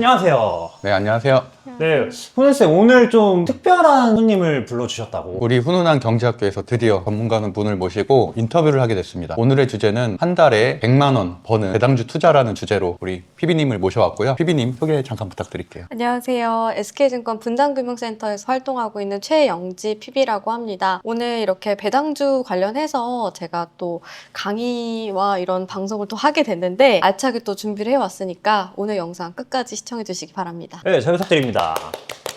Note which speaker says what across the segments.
Speaker 1: 안녕하세요.
Speaker 2: 네, 안녕하세요.
Speaker 1: 네, 훈훈쌤 오늘 좀 특별한 손님을 불러주셨다고.
Speaker 2: 우리 훈훈한 경제학교에서 드디어 전문가 분을 모시고 인터뷰를 하게 됐습니다. 오늘의 주제는 한 달에 100만 원 버는 배당주 투자라는 주제로 우리 PB님을 모셔왔고요. PB님 소개 잠깐 부탁드릴게요.
Speaker 3: 안녕하세요. SK증권 분당금융센터에서 활동하고 있는 최영지 PB라고 합니다. 오늘 이렇게 배당주 관련해서 제가 또 강의와 이런 방송을 또 하게 됐는데 알차게 또 준비를 해왔으니까 오늘 영상 끝까지 시청해 주시기 바랍니다.
Speaker 1: 네, 잘 부탁드립니다.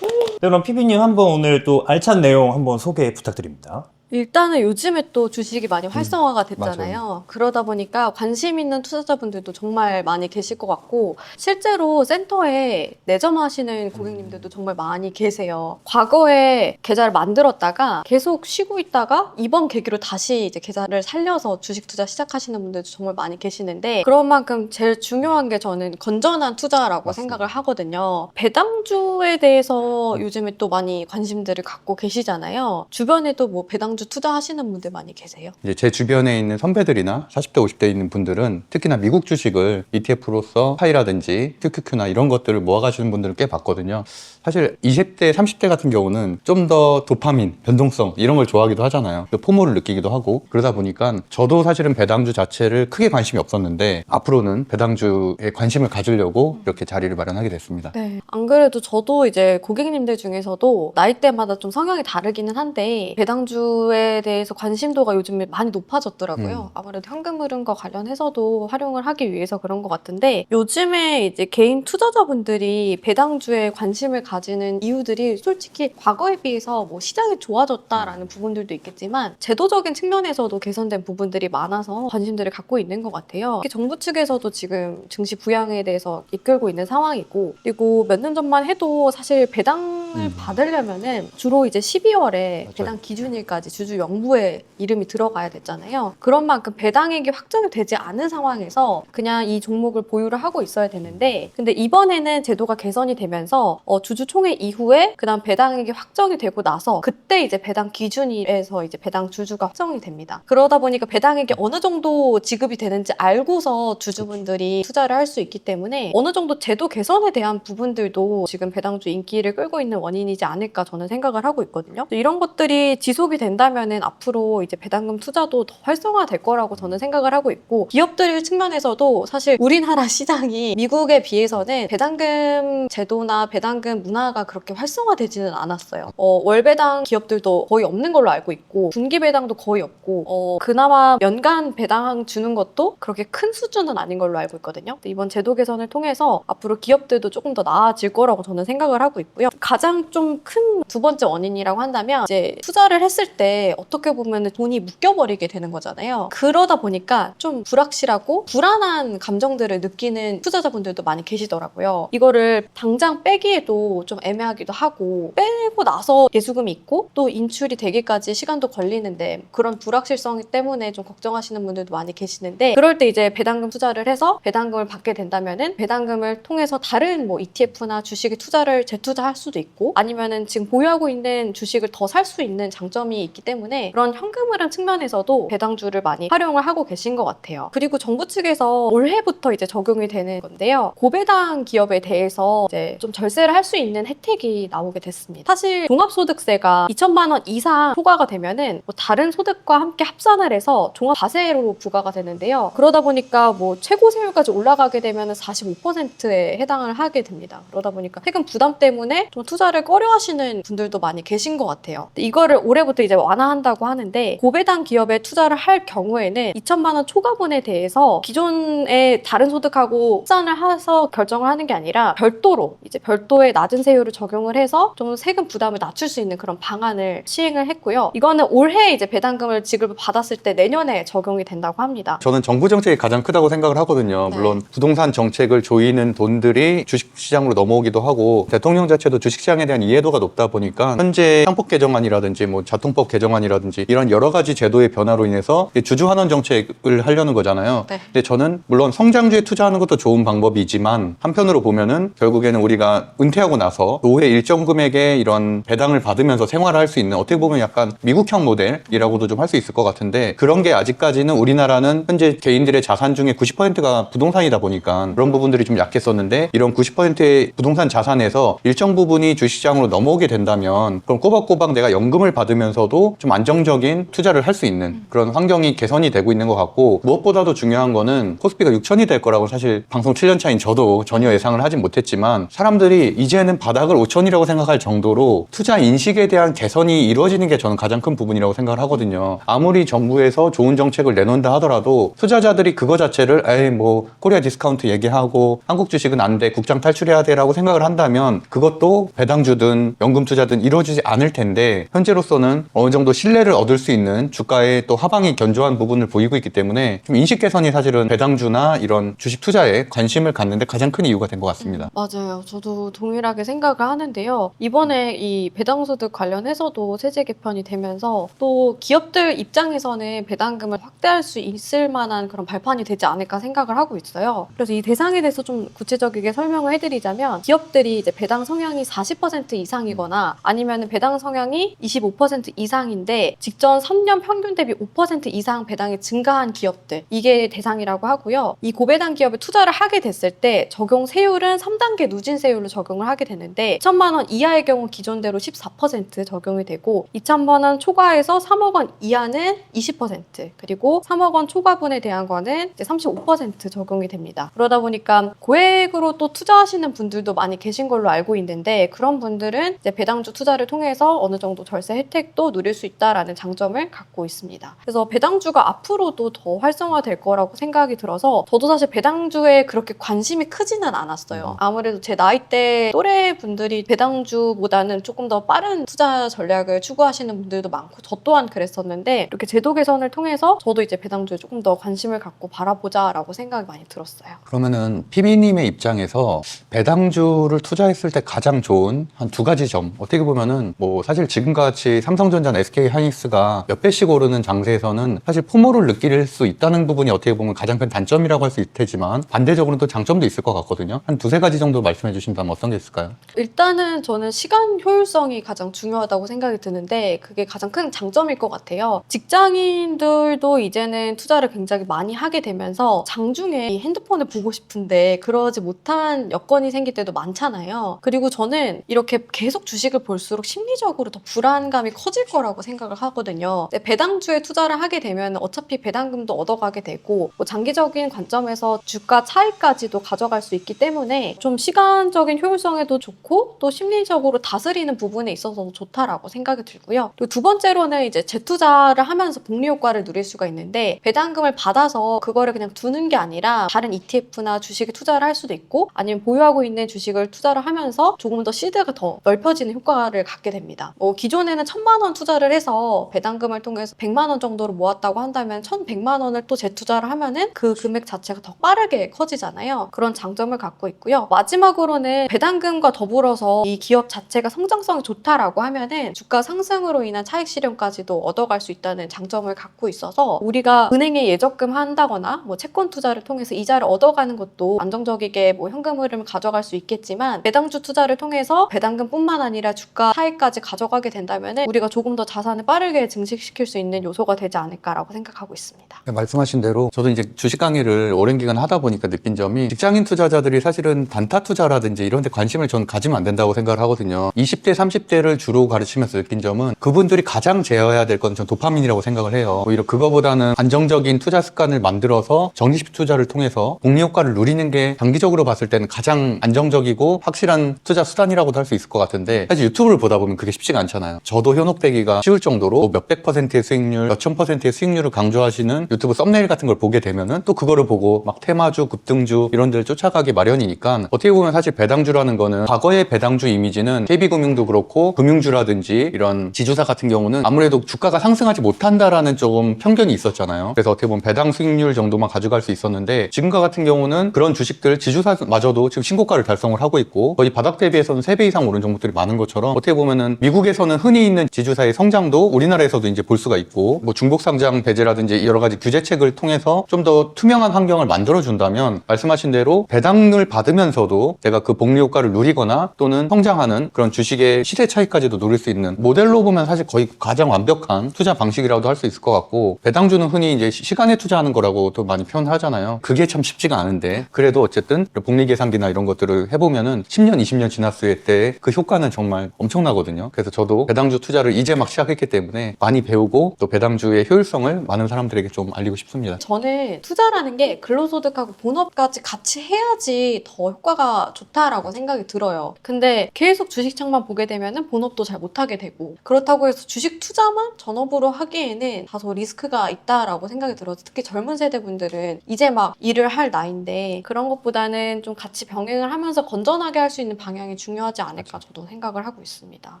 Speaker 1: 네, 그럼 PB님 한번 오늘 또 알찬 내용 한번 소개 부탁드립니다.
Speaker 3: 일단은 요즘에 또 주식이 많이 활성화가 됐잖아요.
Speaker 2: 맞아요.
Speaker 3: 그러다 보니까 관심 있는 투자자분들도 정말 많이 계실 것 같고 실제로 센터에 내점하시는 고객님들도 정말 많이 계세요. 과거에 계좌를 만들었다가 계속 쉬고 있다가 이번 계기로 다시 이제 계좌를 살려서 주식 투자 시작하시는 분들도 정말 많이 계시는데 그런 만큼 제일 중요한 게 저는 건전한 투자라고
Speaker 2: 맞습니다.
Speaker 3: 생각을 하거든요. 배당주에 대해서 요즘에 또 많이 관심들을 갖고 계시잖아요. 주변에도 뭐 배당주 투자하시는 분들 많이 계세요?
Speaker 2: 이제 제 주변에 있는 선배들이나 40대, 50대 있는 분들은 특히나 미국 주식을 ETF로서 파이라든지 QQQ나 이런 것들을 모아가시는 분들을 꽤 봤거든요. 사실 20대, 30대 같은 경우는 좀 더 도파민, 변동성 이런 걸 좋아하기도 하잖아요. 포모를 느끼기도 하고 그러다 보니까 저도 사실은 배당주 자체를 크게 관심이 없었는데 앞으로는 배당주에 관심을 가지려고 이렇게 자리를 마련하게 됐습니다.
Speaker 3: 네. 안 그래도 저도 이제 고객님들 중에서도 나이대마다 좀 성향이 다르기는 한데 배당주에 대해서 관심도가 요즘에 많이 높아졌더라고요. 아무래도 현금 흐름과 관련해서도 활용을 하기 위해서 그런 것 같은데 요즘에 이제 개인 투자자분들이 배당주에 관심을 가지는 이유들이 솔직히 과거에 비해서 뭐 시장이 좋아졌다라는 부분들도 있겠지만 제도적인 측면에서도 개선된 부분들이 많아서 관심들을 갖고 있는 것 같아요. 특히 정부 측에서도 지금 증시 부양에 대해서 이끌고 있는 상황이고 그리고 몇 년 전만 해도 사실 배당을 받으려면은 주로 이제 12월에
Speaker 2: 맞아요.
Speaker 3: 배당 기준일까지 주주 영부에 이름이 들어가야 됐잖아요. 그런 만큼 배당액이 확정이 되지 않은 상황에서 그냥 이 종목을 보유를 하고 있어야 되는데 근데 이번에는 제도가 개선이 되면서 주주총회 이후에 그다음 배당액이 확정이 되고 나서 그때 이제 배당 기준일에서 이제 배당 주주가 확정이 됩니다. 그러다 보니까 배당액이 어느 정도 지급이 되는지 알고서 주주분들이 투자를 할 수 있기 때문에 어느 정도 제도 개선에 대한 부분들도 지금 배당주 인기를 끌고 있는 원인이지 않을까 저는 생각을 하고 있거든요. 이런 것들이 지속이 된다면은 앞으로 이제 배당금 투자도 더 활성화될 거라고 저는 생각을 하고 있고 기업들 측면에서도 사실 우리나라 시장이 미국에 비해서는 배당금 제도나 배당금 문화가 그렇게 활성화되지는 않았어요. 월배당 기업들도 거의 없는 걸로 알고 있고 분기 배당도 거의 없고 그나마 연간 배당 주는 것도 그렇게 큰 수준은 아닌 걸로 알고 있거든요. 이번 제도 개선을 통해서 앞으로 기업들도 조금 더 나아질 거라고 저는 생각을 하고 있고요. 가장 좀 큰 두 번째 원인이라고 한다면 이제 투자를 했을 때 어떻게 보면 돈이 묶여버리게 되는 거잖아요. 그러다 보니까 좀 불확실하고 불안한 감정들을 느끼는 투자자분들도 많이 계시더라고요. 이거를 당장 빼기에도 좀 애매하기도 하고 빼고 나서 예수금이 있고 또 인출이 되기까지 시간도 걸리는데 그런 불확실성 때문에 좀 걱정하시는 분들도 많이 계시는데 그럴 때 이제 배당금 투자를 해서 배당금을 받게 된다면은 배당금을 통해서 다른 뭐 ETF나 주식에 투자를 재투자할 수도 있고 아니면은 지금 보유하고 있는 주식을 더 살 수 있는 장점이 있기 때문에 그런 현금 흐름 측면에서도 배당주를 많이 활용을 하고 계신 것 같아요. 그리고 정부 측에서 올해부터 이제 적용이 되는 건데요. 고배당 기업에 대해서 이제 좀 절세를 할 수 있는 혜택이 나오게 됐습니다. 사실 종합소득세가 2천만 원 이상 초과가 되면은 뭐 다른 소득과 함께 합산을 해서 종합과세로 부과가 되는데요. 그러다 보니까 뭐 최고 세율까지 올라가게 되면은 45%에 해당을 하게 됩니다. 그러다 보니까 세금 부담 때문에 좀 투자를 꺼려하시는 분들도 많이 계신 것 같아요. 이거를 올해부터 이제 완화한다고 하는데 고배당 기업에 투자를 할 경우에는 2천만 원 초과분에 대해서 기존의 다른 소득하고 합산을 해서 결정을 하는 게 아니라 별도로 이제 별도의 낮은 세율을 적용을 해서 좀 세금 부담을 낮출 수 있는 그런 방안을 시행을 했고요. 이거는 올해 이제 배당금을 지급을 받았을 때 내년에 적용이 된다고 합니다.
Speaker 2: 저는 정부 정책이 가장 크다고 생각을 하거든요. 물론 부동산 정책을 조이는 돈들이 주식시장으로 넘어오기도 하고 대통령 자체도 주식시장에 시장에 대한 이해도가 높다 보니까 현재 상법 개정안이라든지 뭐 자통법 개정안이라든지 이런 여러 가지 제도의 변화로 인해서 주주환원 정책을 하려는 거잖아요.
Speaker 3: 네.
Speaker 2: 근데 저는 물론 성장주에 투자하는 것도 좋은 방법이지만 한편으로 보면은 결국에는 우리가 은퇴하고 나서 노후에 일정 금액의 이런 배당을 받으면서 생활을 할 수 있는 어떻게 보면 약간 미국형 모델이라고도 좀 할 수 있을 것 같은데 그런 게 아직까지는 우리나라는 현재 개인들의 자산 중에 90%가 부동산이다 보니까 그런 부분들이 좀 약했었는데 이런 90%의 부동산 자산에서 일정 부분이 주식시장으로 넘어오게 된다면 그럼 꼬박꼬박 내가 연금을 받으면서도 좀 안정적인 투자를 할 수 있는 그런 환경이 개선이 되고 있는 것 같고 무엇보다도 중요한 거는 코스피가 6천이 될 거라고 사실 방송 7년 차인 저도 전혀 예상을 하진 못했지만 사람들이 이제는 바닥을 5천이라고 생각할 정도로 투자 인식에 대한 개선이 이루어지는 게 저는 가장 큰 부분이라고 생각을 하거든요. 아무리 정부에서 좋은 정책을 내놓는다 하더라도 투자자들이 그거 자체를 에이 뭐 코리아 디스카운트 얘기하고 한국 주식은 안 돼, 국장 탈출해야 돼라고 생각을 한다면 그것도 배당주든 연금 투자든 이루어지지 않을 텐데 현재로서는 어느 정도 신뢰를 얻을 수 있는 주가의 또 하방이 견조한 부분을 보이고 있기 때문에 좀 인식 개선이 사실은 배당주나 이런 주식 투자에 관심을 갖는데 가장 큰 이유가 된 것 같습니다.
Speaker 3: 맞아요. 저도 동일하게 생각을 하는데요. 이번에 이 배당소득 관련해서도 세제 개편이 되면서 또 기업들 입장에서는 배당금을 확대할 수 있을 만한 그런 발판이 되지 않을까 생각을 하고 있어요. 그래서 이 대상에 대해서 좀 구체적이게 설명을 해드리자면 기업들이 이제 배당 성향이 40% 이상이거나 아니면 배당 성향이 25% 이상인데 직전 3년 평균 대비 5% 이상 배당이 증가한 기업들 이게 대상이라고 하고요. 이 고배당 기업에 투자를 하게 됐을 때 적용 세율은 3단계 누진세율로 적용을 하게 되는데 2천만 원 이하의 경우 기존대로 14% 적용이 되고 2천만 원 초과해서 3억 원 이하는 20% 그리고 3억 원 초과분에 대한 거는 이제 35% 적용이 됩니다. 그러다 보니까 고액으로 또 투자하시는 분들도 많이 계신 걸로 알고 있는데 그런 분들은 이제 배당주 투자를 통해서 어느 정도 절세 혜택도 누릴 수 있다라는 장점을 갖고 있습니다. 그래서 배당주가 앞으로도 더 활성화될 거라고 생각이 들어서 저도 사실 배당주에 그렇게 관심이 크지는 않았어요. 아무래도 제 나이대 또래 분들이 배당주보다는 조금 더 빠른 투자 전략을 추구하시는 분들도 많고 저 또한 그랬었는데 이렇게 제도 개선을 통해서 저도 이제 배당주에 조금 더 관심을 갖고 바라보자라고 생각이 많이 들었어요.
Speaker 2: 그러면은 피비님의 입장에서 배당주를 투자했을 때 가장 좋은 한 두 가지 점 어떻게 보면은 뭐 사실 지금같이 삼성전자나 SK하이닉스가 몇 배씩 오르는 장세에서는 사실 포모를 느낄 수 있다는 부분이 어떻게 보면 가장 큰 단점이라고 할 수 있을 테지만 반대적으로는 또 장점도 있을 것 같거든요. 한 두세 가지 정도 말씀해 주신다면 어떤 게 있을까요?
Speaker 3: 일단은 저는 시간 효율성이 가장 중요하다고 생각이 드는데 그게 가장 큰 장점일 것 같아요. 직장인들도 이제는 투자를 굉장히 많이 하게 되면서 장중에 이 핸드폰을 보고 싶은데 그러지 못한 여건이 생길 때도 많잖아요. 그리고 저는 이렇게 계속 주식을 볼수록 심리적으로 더 불안감이 커질 거라고 생각을 하거든요. 배당주에 투자를 하게 되면 어차피 배당금도 얻어가게 되고 뭐 장기적인 관점에서 주가 차익까지도 가져갈 수 있기 때문에 좀 시간적인 효율성에도 좋고 또 심리적으로 다스리는 부분에 있어서도 좋다라고 생각이 들고요. 그리고 두 번째로는 이제 재투자를 하면서 복리 효과를 누릴 수가 있는데 배당금을 받아서 그거를 그냥 두는 게 아니라 다른 ETF나 주식에 투자를 할 수도 있고 아니면 보유하고 있는 주식을 투자를 하면서 조금 더 시드가 더 넓혀지는 효과를 갖게 됩니다. 뭐 기존에는 1,000만 원 투자를 해서 배당금을 통해서 100만 원 정도로 모았다고 한다면 1,100만 원을 또 재투자를 하면은 그 금액 자체가 더 빠르게 커지잖아요. 그런 장점을 갖고 있고요. 마지막으로는 배당금과 더불어서 이 기업 자체가 성장성이 좋다라고 하면은 주가 상승으로 인한 차익 실현까지도 얻어갈 수 있다는 장점을 갖고 있어서 우리가 은행에 예적금 한다거나 뭐 채권 투자를 통해서 이자를 얻어가는 것도 안정적이게 뭐 현금 흐름을 가져갈 수 있겠지만 배당주 투자를 통해서 배당금뿐만 아니라 주가 차익까지 가져가게 된다면은 우리가 조금 더 자산을 빠르게 증식시킬 수 있는 요소가 되지 않을까라고 생각하고 있습니다.
Speaker 2: 말씀하신 대로 저도 이제 주식 강의를 오랜 기간 하다 보니까 느낀 점이 직장인 투자자들이 사실은 단타 투자라든지 이런 데 관심을 전 가지면 안 된다고 생각을 하거든요. 20대, 30대를 주로 가르치면서 느낀 점은 그분들이 가장 제어해야 될 건 전 도파민이라고 생각을 해요. 오히려 그거보다는 안정적인 투자 습관을 만들어서 적립식 투자를 통해서 복리 효과를 누리는 게 장기적으로 봤을 때는 가장 안정적이고 확실한 투자 수단이라고도 할 수 있을 것 같은데 사실 유튜브를 보다 보면 그게 쉽지가 않잖아요. 저도 현혹되기가 쉬울 정도로 몇백 %의 수익률, 몇천 %의 수익률을 강조하시는 유튜브 썸네일 같은 걸 보게 되면은 또 그거를 보고 막 테마주, 급등주 이런 데를 쫓아가기 마련이니까 어떻게 보면 사실 배당주라는 거는 과거의 배당주 이미지는 KB금융도 그렇고 금융주라든지 이런 지주사 같은 경우는 아무래도 주가가 상승하지 못한다라는 조금 편견이 있었잖아요. 그래서 어떻게 보면 배당 수익률 정도만 가져갈 수 있었는데 지금과 같은 경우는 그런 주식들 지주사마저도 지금 신고가를 달성을 하고 있고 거의 바닥 대비해서는 3배 3배 이상 오른 종목들이 많은 것처럼 어떻게 보면은 미국에서는 흔히 있는 지주사의 성장도 우리나라에서도 이제 볼 수가 있고 뭐 중복 상장 배제라든지 여러 가지 규제책을 통해서 좀 더 투명한 환경을 만들어준다면 말씀하신 대로 배당을 받으면서도 내가 그 복리 효과를 누리거나 또는 성장하는 그런 주식의 시세 차이까지도 누릴 수 있는 모델로 보면 사실 거의 가장 완벽한 투자 방식이라고도 할 수 있을 것 같고 배당주는 흔히 이제 시간에 투자하는 거라고도 많이 표현하잖아요. 그게 참 쉽지가 않은데 그래도 어쨌든 복리 계산기나 이런 것들을 해보면은 10년, 20년 지났을 때 그 효과는 정말 엄청나거든요. 그래서 저도 배당주 투자를 이제 막 시작했기 때문에 많이 배우고 또 배당주의 효율성을 많은 사람들에게 좀 알리고 싶습니다.
Speaker 3: 저는 투자라는 게 근로소득하고 본업까지 같이 해야지 더 효과가 좋다라고 생각이 들어요. 근데 계속 주식창만 보게 되면은 본업도 잘 못하게 되고 그렇다고 해서 주식 투자만 전업으로 하기에는 다소 리스크가 있다라고 생각이 들어서 특히 젊은 세대분들은 이제 막 일을 할 나이인데 그런 것보다는 좀 같이 병행을 하면서 건전하게 할 수 있는 방향이 중요하지 않을까 저도 생각을 하고 있습니다.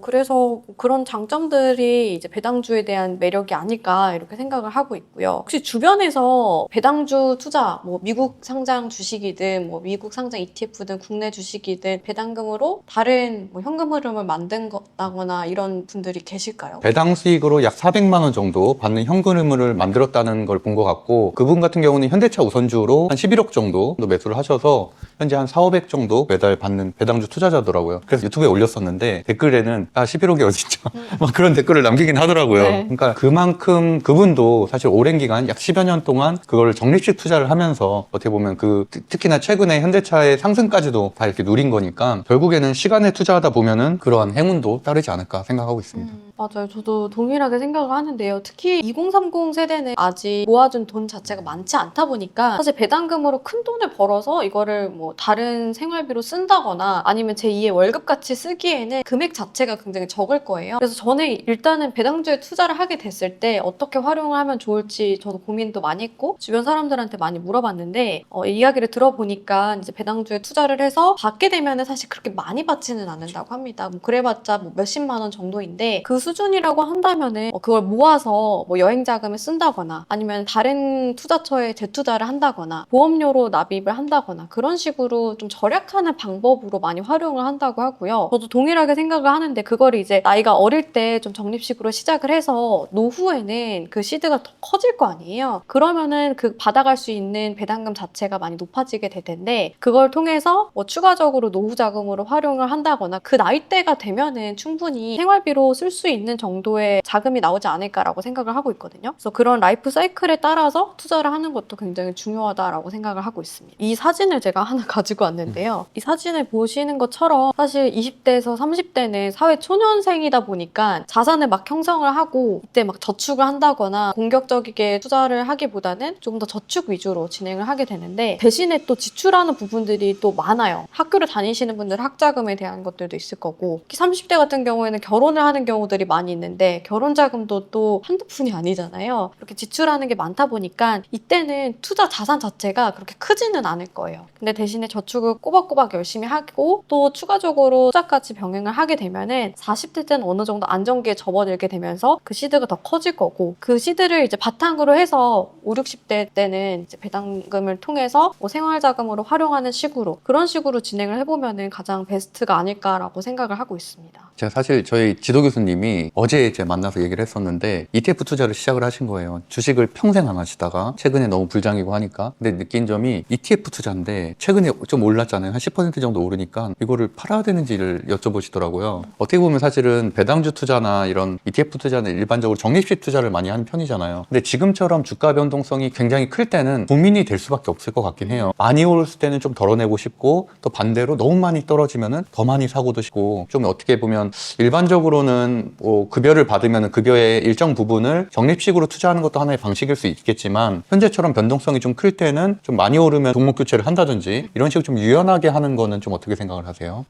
Speaker 3: 그래서 그런 장점들이 이제 배당주에 대한 매력이 아닐까 이렇게 생각을 하고 있고요. 혹시 주변에서 배당주 투자, 뭐 미국 상장 주식이든 뭐 미국 상장 ETF든 국내 주식이든 배당금으로 다른 뭐 현금 흐름을 만든다거나 이런 분들이 계실까요?
Speaker 2: 배당 수익으로 약 400만 원 정도 받는 현금을 만들었다는 걸 본 것 같고 그분 같은 경우는 현대차 우선주로 한 11억 정도 매수를 하셔서 현재 한 4, 500 정도 매달 받는 배당주 투자자더라고요. 그래서 유튜브에 올렸었는데 댓글에는 11억이 어딨죠? 막 그런 댓글을 남기긴 하더라고요.
Speaker 3: 네.
Speaker 2: 그러니까 그만큼 그분도 사실 오랜 기간 약 10여 년 동안 그걸 적립식 투자를 하면서 어떻게 보면 특히나 최근에 현대차의 상승까지도 다 이렇게 누린 거니까 결국에는 시간에 투자하다 보면은 그러한 행운도 따르지 않을까 생각하고 있습니다.
Speaker 3: 맞아요. 저도 동일하게 생각을 하는데요. 특히 2030 세대는 아직 모아둔 돈 자체가 많지 않다 보니까 사실 배당금으로 큰 돈을 벌어서 이거를 뭐 다른 생활비로 쓴다거나 아니면 제2의 월급같이 쓰기에는 금액 자체가 굉장히 적을 거예요. 그래서 저는 일단은 배당주에 투자를 하게 됐을 때 어떻게 활용을 하면 좋을지 저도 고민도 많이 했고 주변 사람들한테 많이 물어봤는데 이야기를 들어보니까 이제 배당주에 투자를 해서 받게 되면은 사실 그렇게 많이 받지는 않는다고 합니다. 뭐 그래봤자 뭐 몇십만 원 정도인데 그 수준이라고 한다면은 그걸 모아서 뭐 여행 자금을 쓴다거나 아니면 다른 투자처에 재투자를 한다거나 보험료로 납입을 한다거나 그런 식으로 좀 절약하는 방법으로 많이 활용을 한다고 하고요. 저도 동일하게 생각을 하는데 그걸 이제 나이가 어릴 때 좀 적립식으로 시작을 해서 노후에는 그 시드가 더 커질 거 아니에요. 그러면은 그 받아갈 수 있는 배당금 자체가 많이 높아지게 될 텐데 그걸 통해서 뭐 추가적으로 노후 자금으로 활용을 한다거나 그 나이대가 되면은 충분히 생활비로 쓸 수 있는 정도의 자금이 나오지 않을까라고 생각을 하고 있거든요. 그래서 그런 라이프 사이클에 따라서 투자를 하는 것도 굉장히 중요하다라고 생각을 하고 있습니다. 이 사진을 제가 하나 가지고 왔는데요. 이 사진을 보시는 것처럼 사실 20대에서 30대는 사회 초년생이다 보니까 자산을 막 형성을 하고 이때 막 저축을 한다거나 공격적이게 투자를 하기보다는 조금 더 저축 위주로 진행을 하게 되는데 대신에 또 지출하는 부분들이 또 많아요. 학교를 다니시는 분들 학자금에 대한 것들도 있을 거고 특히 30대 같은 경우에는 결혼을 하는 경우들이 많이 있는데 결혼 자금도 또 한두 푼이 아니잖아요. 이렇게 지출하는 게 많다 보니까 이때는 투자 자산 자체가 그렇게 크지는 않을 거예요. 근데 대신에 저축을 꼬박꼬박 열심히 하고 또 추가적으로 투자까지 병행을 하게 되면은 40대 때는 어느 정도 안정기에 접어들게 되면서 그 시드가 더 커질 거고 그 시드를 이제 바탕으로 해서 5, 60대 때는 이제 배당금을 통해서 뭐 생활자금으로 활용하는 식으로 그런 식으로 진행을 해보면은 가장 베스트가 아닐까라고 생각을 하고 있습니다.
Speaker 2: 제가 사실 저희 지도 교수님이 어제 이제 만나서 얘기를 했었는데 ETF 투자를 시작을 하신 거예요. 주식을 평생 안 하시다가 최근에 너무 불장이고 하니까 근데 느낀 점이 ETF 투자인데 최근에 좀 올랐잖아요. 한 10% 정도 오르니까 이거를 팔아야 되는지를 여쭤보시더라고요. 어떻게 보면 사실은 배당주 투자나 이런 ETF 투자는 일반적으로 적립식 투자를 많이 하는 편이잖아요. 근데 지금처럼 주가 변동성이 굉장히 클 때는 고민이 될 수밖에 없을 것 같긴 해요. 많이 오를 때는 좀 덜어내고 싶고 또 반대로 너무 많이 떨어지면은 더 많이 사고도 싶고 좀 어떻게 보면 일반적으로는 뭐 급여를 받으면 급여의 일정 부분을 적립식으로 투자하는 것도 하나의 방식일 수 있겠지만 현재처럼 변동성이 좀 클 때는 좀 많이 오르면 종목 교체를 한다든지 이런 식으로 좀 유연하게 하는 거는 좀 어떻게 생각을 하세요?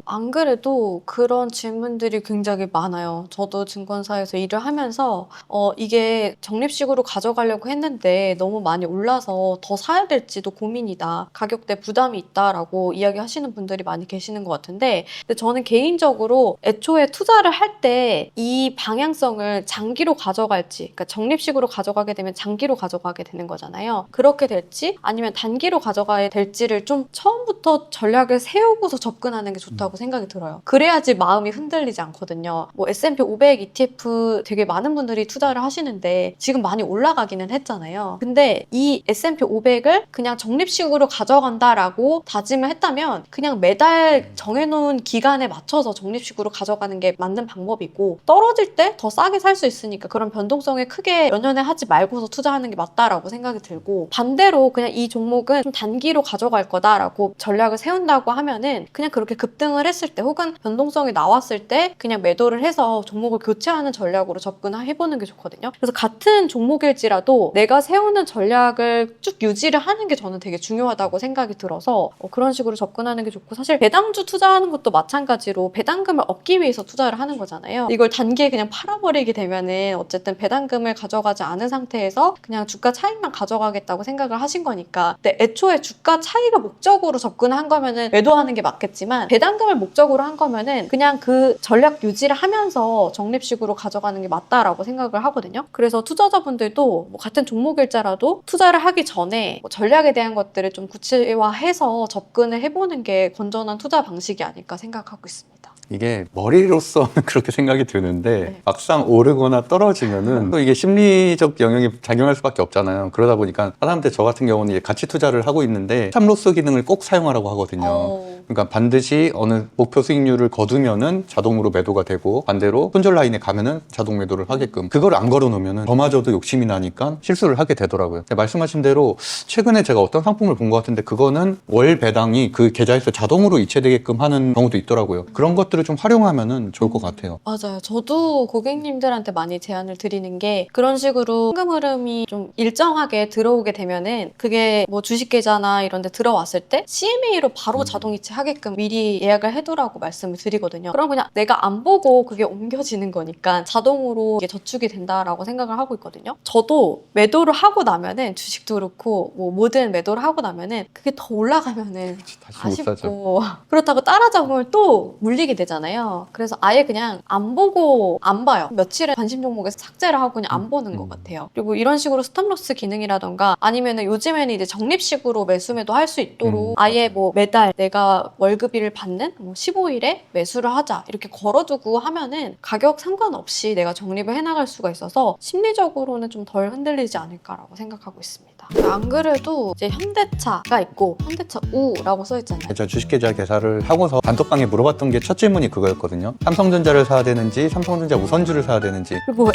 Speaker 3: 안 그래도 그런 질문들이 굉장히 많아요. 저도 증권사에서 일을 하면서 이게 적립식으로 가져가려고 했는데 너무 많이 올라서 더 사야 될지도 고민이다. 가격대 부담이 있다라고 이야기하시는 분들이 많이 계시는 것 같은데 근데 저는 개인적으로 애초에 투자를 할 때 때 이 방향성을 장기로 가져갈지, 그러니까 적립식으로 가져가게 되면 장기로 가져가게 되는 거잖아요. 그렇게 될지 아니면 단기로 가져가야 될지를 좀 처음부터 전략을 세우고서 접근하는 게 좋다고 생각이 들어요. 그래야지 마음이 흔들리지 않거든요. 뭐 S&P 500 ETF 되게 많은 분들이 투자를 하시는데 지금 많이 올라가기는 했잖아요. 근데 이 S&P 500을 그냥 적립식으로 가져간다라고 다짐을 했다면 그냥 매달 정해놓은 기간에 맞춰서 적립식으로 가져가는 게 맞는 방법이고, 떨어질 때 더 싸게 살 수 있으니까 그런 변동성에 크게 연연해 하지 말고서 투자하는 게 맞다라고 생각이 들고, 반대로 그냥 이 종목은 좀 단기로 가져갈 거다라고 전략을 세운다고 하면은 그냥 그렇게 급등을 했을 때 혹은 변동성이 나왔을 때 그냥 매도를 해서 종목을 교체하는 전략으로 접근해보는 게 좋거든요. 그래서 같은 종목일지라도 내가 세우는 전략을 쭉 유지를 하는 게 저는 되게 중요하다고 생각이 들어서 그런 식으로 접근하는 게 좋고, 사실 배당주 투자하는 것도 마찬가지로 배당금을 얻기 위해서 투자를 하는 거잖아요. 이걸 단기에 그냥 팔아버리게 되면은 어쨌든 배당금을 가져가지 않은 상태에서 그냥 주가 차익만 가져가겠다고 생각을 하신 거니까. 근데 애초에 주가 차이가 목적으로 접근한 거면은 매도하는 게 맞겠지만, 배당금을 목적으로 한 거면은 그냥 그 전략 유지를 하면서 적립식으로 가져가는 게 맞다라고 생각을 하거든요. 그래서 투자자분들도 뭐 같은 종목일자라도 투자를 하기 전에 뭐 전략에 대한 것들을 좀 구체화해서 접근을 해보는 게 건전한 투자 방식이 아닐까 생각하고 있습니다.
Speaker 2: 이게 머리로서는 그렇게 생각이 드는데
Speaker 3: 네.
Speaker 2: 막상 오르거나 떨어지면은 또 이게 심리적 영역이 작용할 수밖에 없잖아요. 그러다 보니까 사람들 저 같은 경우는 이제 가치 투자를 하고 있는데 스탑로스 기능을 꼭 사용하라고 하거든요. 그러니까 반드시 어느 목표 수익률을 거두면은 자동으로 매도가 되고, 반대로 손절 라인에 가면은 자동 매도를 하게끔, 그걸 안 걸어 놓으면은 저마저도 욕심이 나니까 실수를 하게 되더라고요. 말씀하신 대로 최근에 제가 어떤 상품을 본 것 같은데 그거는 월 배당이 그 계좌에서 자동으로 이체되게끔 하는 경우도 있더라고요. 그런 것들을 좀 활용하면은 좋을 것 같아요.
Speaker 3: 맞아요. 저도 고객님들한테 많이 제안을 드리는 게, 그런 식으로 현금 흐름이 좀 일정하게 들어오게 되면은 그게 뭐 주식 계좌나 이런 데 들어왔을 때 CMA로 바로 자동 이체하게끔 미리 예약을 해두라고 말씀을 드리거든요. 그럼 그냥 내가 안 보고 그게 옮겨지는 거니까 자동으로 이게 저축이 된다라고 생각을 하고 있거든요. 저도 매도를 하고 나면은, 주식도 그렇고 뭐 모든 매도를 하고 나면은 그게 더 올라가면은
Speaker 2: 다시 못 사죠.
Speaker 3: 아쉽고, 그렇다고 따라잡으면 또 물리게 되잖아요. 그래서 아예 그냥 안 보고 안 봐요. 며칠에 관심 종목에서 삭제를 하고 그냥 안 보는 것 같아요. 그리고 이런 식으로 스탑로스 기능이라던가 아니면은 요즘에는 이제 적립식으로 매수매도 할 수 있도록 아예 뭐 매달 내가 월급일을 받는 뭐 15일에 매수를 하자 이렇게 걸어두고 하면은 가격 상관없이 내가 적립을 해나갈 수가 있어서 심리적으로는 좀 덜 흔들리지 않을까라고 생각하고 있습니다. 안 그래도 이제 현대차가 있고 현대차 우라고 써있잖아요.
Speaker 2: 제가 주식계좌 개설을 하고서 단톡방에 물어봤던 게 첫 질문이 그거였거든요. 삼성전자를 사야 되는지, 삼성전자 우선주를 사야 되는지.
Speaker 3: 그리고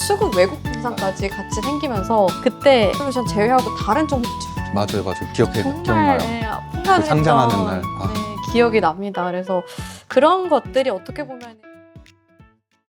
Speaker 3: 수급 외국 분산까지 같이 생기면서 그때 솔루션 제외하고 다른 종목
Speaker 2: 맞아요. 기억나요.
Speaker 3: 정말
Speaker 2: 그 상장하는 날.
Speaker 3: 네, 기억이 납니다. 그래서 그런 것들이 어떻게 보면